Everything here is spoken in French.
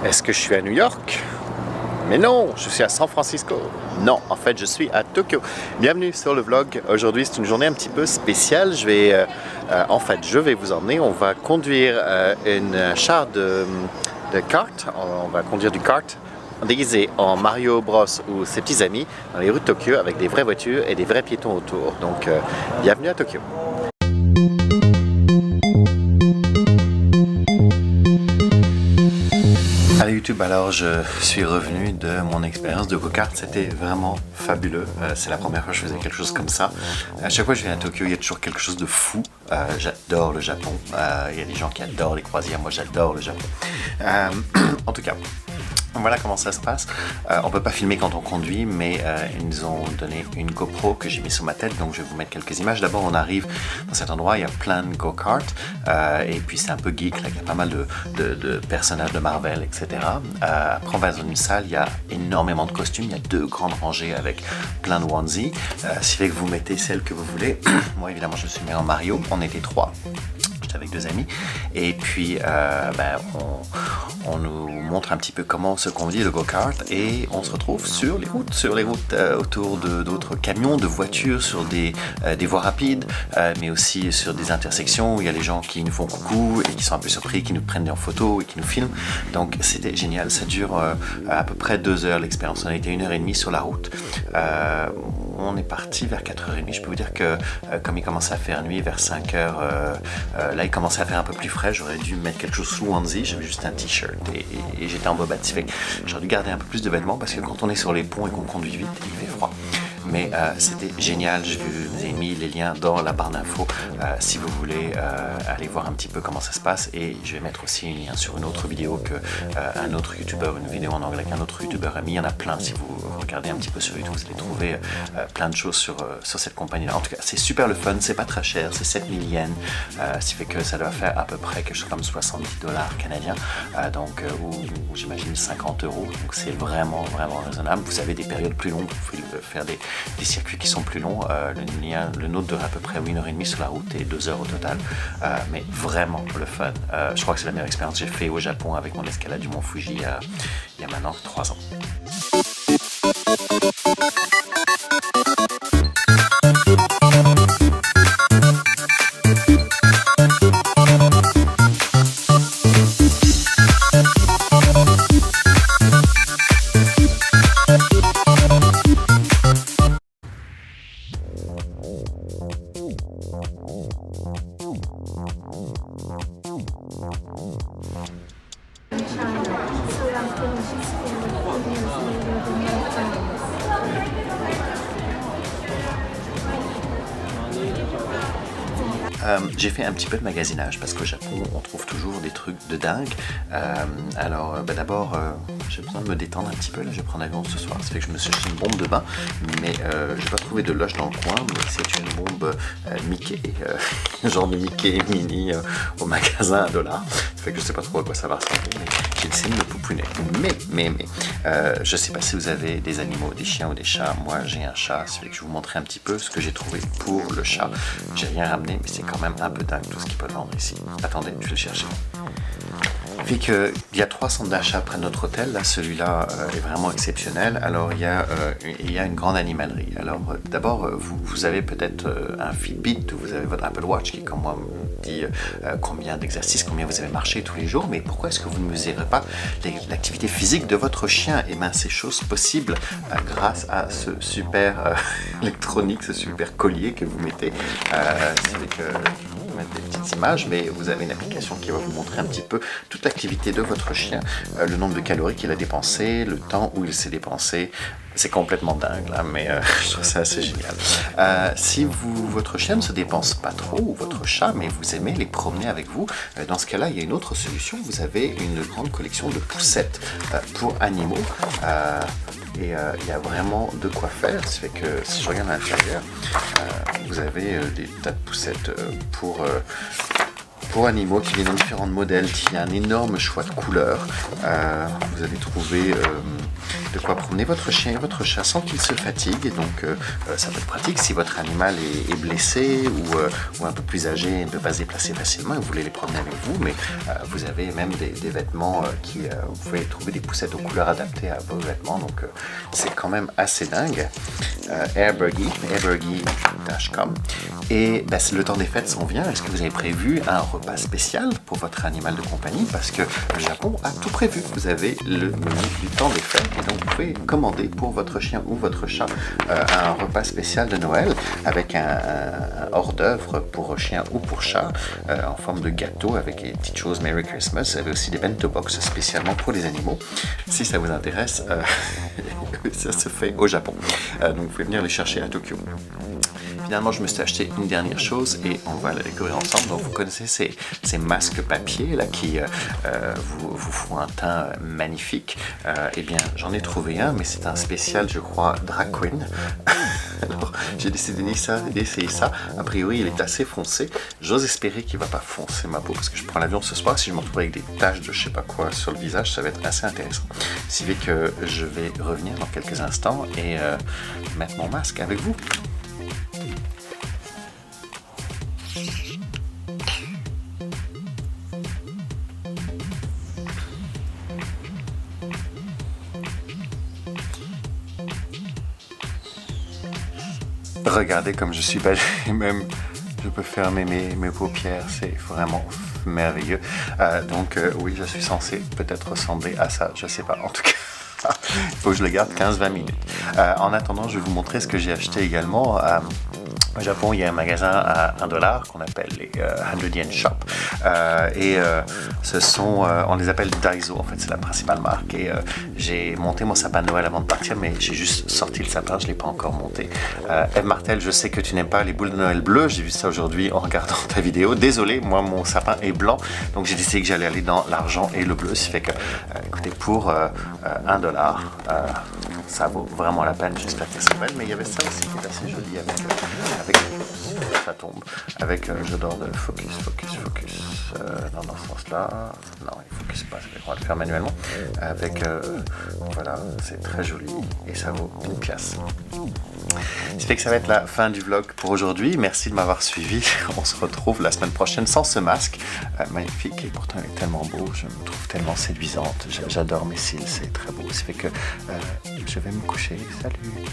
Est-ce que je suis à New York? Mais non, je suis à San Francisco. Non, en fait, je suis à Tokyo. Bienvenue sur le vlog. Aujourd'hui, c'est une journée un petit peu spéciale. Je vais vous emmener. On va conduire une char de kart. On va conduire du kart déguisé en Mario Bros ou ses petits amis dans les rues de Tokyo avec des vraies voitures et des vrais piétons autour. Donc, bienvenue à Tokyo. Allez YouTube, alors je suis revenu de mon expérience de go-kart, c'était vraiment fabuleux, c'est la première fois que je faisais quelque chose comme ça. À chaque fois que je viens à Tokyo, il y a toujours quelque chose de fou, j'adore le Japon, il y a des gens qui adorent les croisières, moi j'adore le Japon. En tout cas, voilà comment ça se passe. On peut pas filmer quand on conduit, mais ils nous ont donné une GoPro que j'ai mis sur ma tête, donc je vais vous mettre quelques images. D'abord, on arrive dans cet endroit, il y a plein de go-kart, et puis c'est un peu geek, là, il y a pas mal de personnages de Marvel, etc. Après, on va dans une salle, il y a énormément de costumes, il y a 2 grandes rangées avec plein de onesies, ce qui fait que vous mettez celle que vous voulez. Moi, évidemment, je me suis mis en Mario, on était 3. Avec 2 amis et puis on nous montre un petit peu comment se conduit le go-kart et on se retrouve sur les routes autour d'autres camions, de voitures, sur des voies rapides, mais aussi sur des intersections où il y a les gens qui nous font coucou et qui sont un peu surpris, qui nous prennent en photo et qui nous filment. Donc c'était génial, ça dure à peu près 2 heures l'expérience, on a été 1h30 sur la route. On est parti vers 4h30, je peux vous dire que comme il commençait à faire nuit vers 5h, là il commençait à faire un peu plus frais, j'aurais dû mettre quelque chose sous onesie, j'avais juste un t-shirt et j'étais en bobette, j'aurais dû garder un peu plus de vêtements parce que quand on est sur les ponts et qu'on conduit vite, il fait froid. Mais c'était génial, je vous ai mis les liens dans la barre d'infos si vous voulez aller voir un petit peu comment ça se passe, et je vais mettre aussi un lien sur une autre vidéo que un autre youtubeur, une vidéo en anglais qu'un autre youtubeur a mis. Il y en a plein, si vous regardez un petit peu sur YouTube, vous allez trouver plein de choses sur cette compagnie-là. En tout cas, c'est super le fun, c'est pas très cher, c'est 7000 yens, ce qui fait que ça doit faire à peu près quelque chose comme 70 $ canadiens, donc ou j'imagine 50 €, donc c'est vraiment raisonnable. Vous avez des périodes plus longues, vous pouvez faire des circuits qui sont plus longs, le nôtre dure à peu près 1h30 sur la route et 2 heures au total, mais vraiment le fun. Je crois que c'est la meilleure expérience que j'ai fait au Japon avec mon escalade du mont Fuji il y a maintenant 3 ans. J'ai fait un petit peu de magasinage parce qu'au Japon on trouve toujours des trucs de dingue. D'abord j'ai besoin de me détendre un petit peu, là je vais prendre l'avion ce soir, ça fait que je me suis acheté une bombe de bain, mais je n'ai pas trouvé de lush dans le coin, mais c'est une bombe Mickey, genre de Mickey mini au magasin à $1, ça fait que je sais pas trop à quoi ça va ressembler, mais j'ai essayé de me pouponner. Mais je sais pas si vous avez des animaux, des chiens ou des chats. Moi j'ai un chat, ça fait que je vais vous montrer un petit peu ce que j'ai trouvé pour le chat. J'ai rien ramené, mais c'est quand même un peu dingue tout ce qu'ils peuvent vendre ici. Attendez, je vais le chercher. Vu qu'il y a 3 centres d'achat près de notre hôtel, là celui-là est vraiment exceptionnel. Alors il y a une grande animalerie. Alors d'abord vous avez peut-être un Fitbit, ou vous avez votre Apple Watch qui comme moi me dit combien d'exercices, combien vous avez marché tous les jours, mais pourquoi est-ce que vous ne mesurez pas l'activité physique de votre chien? Et bien c'est chose possible grâce à ce super électronique, ce super collier que vous mettez. C'est avec mettre des petites images, mais vous avez une application qui va vous montrer un petit peu toute l'activité de votre chien, le nombre de calories qu'il a dépensé, le temps où il s'est dépensé. C'est complètement dingue là, mais je trouve ça assez génial. Si votre chien ne se dépense pas trop, ou votre chat, mais vous aimez les promener avec vous, dans ce cas-là, il y a une autre solution. Vous avez une grande collection de poussettes pour animaux. Et il y a vraiment de quoi faire. Ça fait que si je regarde à l'intérieur, vous avez des tas de poussettes pour pour animaux qui viennent dans différents modèles, qui a un énorme choix de couleurs. Vous allez trouver de quoi promener votre chien et votre chat sans qu'il se fatigue. Et donc ça peut être pratique si votre animal est blessé ou un peu plus âgé et ne peut pas se déplacer facilement et vous voulez les promener avec vous. Mais vous avez même des vêtements vous pouvez trouver des poussettes aux couleurs adaptées à vos vêtements. Donc c'est quand même assez dingue. Airburgie.com. Et le temps des fêtes s'en vient. Est-ce que vous avez prévu un repas spécial pour votre animal de compagnie? Parce que le Japon a tout prévu. Vous avez le menu du temps des fêtes et donc vous pouvez commander pour votre chien ou votre chat un repas spécial de Noël avec un hors d'œuvre pour chien ou pour chat en forme de gâteau avec des petites choses Merry Christmas. Vous avez aussi des bento box spécialement pour les animaux. Si ça vous intéresse, ça se fait au Japon. Donc vous pouvez venir les chercher à Tokyo. Finalement, je me suis acheté une dernière chose et on va la découvrir ensemble. Donc, vous connaissez ces masques papier là qui vous font un teint magnifique. Eh bien, j'en ai trouvé un, mais c'est un spécial, je crois, drag queen. Alors, j'ai décidé d'essayer ça. A priori, il est assez foncé. J'ose espérer qu'il ne va pas foncer ma peau parce que je prends l'avion ce soir. Si je me retrouve avec des taches de je sais pas quoi sur le visage, ça va être assez intéressant. Si fait que je vais revenir dans quelques instants et mettre mon masque avec vous. Regardez comme je suis belle, même je peux fermer mes paupières, c'est vraiment merveilleux. Oui, je suis censé peut-être ressembler à ça, je sais pas, en tout cas. Il faut que je le garde 15-20 minutes. En attendant, je vais vous montrer ce que j'ai acheté également. Au Japon, il y a un magasin à $1 qu'on appelle les 100 Yen Shop. On les appelle Daiso, en fait, c'est la principale marque. Et j'ai monté mon sapin de Noël avant de partir, mais j'ai juste sorti le sapin, je ne l'ai pas encore monté. Eve Martel, je sais que tu n'aimes pas les boules de Noël bleues. J'ai vu ça aujourd'hui en regardant ta vidéo. Désolé, moi, mon sapin est blanc. Donc, j'ai décidé que j'allais aller dans l'argent et le bleu. Ce qui fait que, écoutez, pour $1, ça vaut vraiment la peine. J'espère qu'elles sont belles. Mais il y avait ça aussi qui est assez joli avec ça tombe. Avec je dors de focus. Non, dans ce sens-là. Non, il focus pas. On va le faire manuellement. Avec voilà, c'est très joli et ça vaut une pièce. Ce fait que ça va être la fin du vlog pour aujourd'hui. Merci de m'avoir suivi. On se retrouve la semaine prochaine sans ce masque. Magnifique et pourtant il est tellement beau. Je me trouve tellement séduisante. J'adore mes cils, c'est très beau. Ce fait que je vais me coucher. Salut!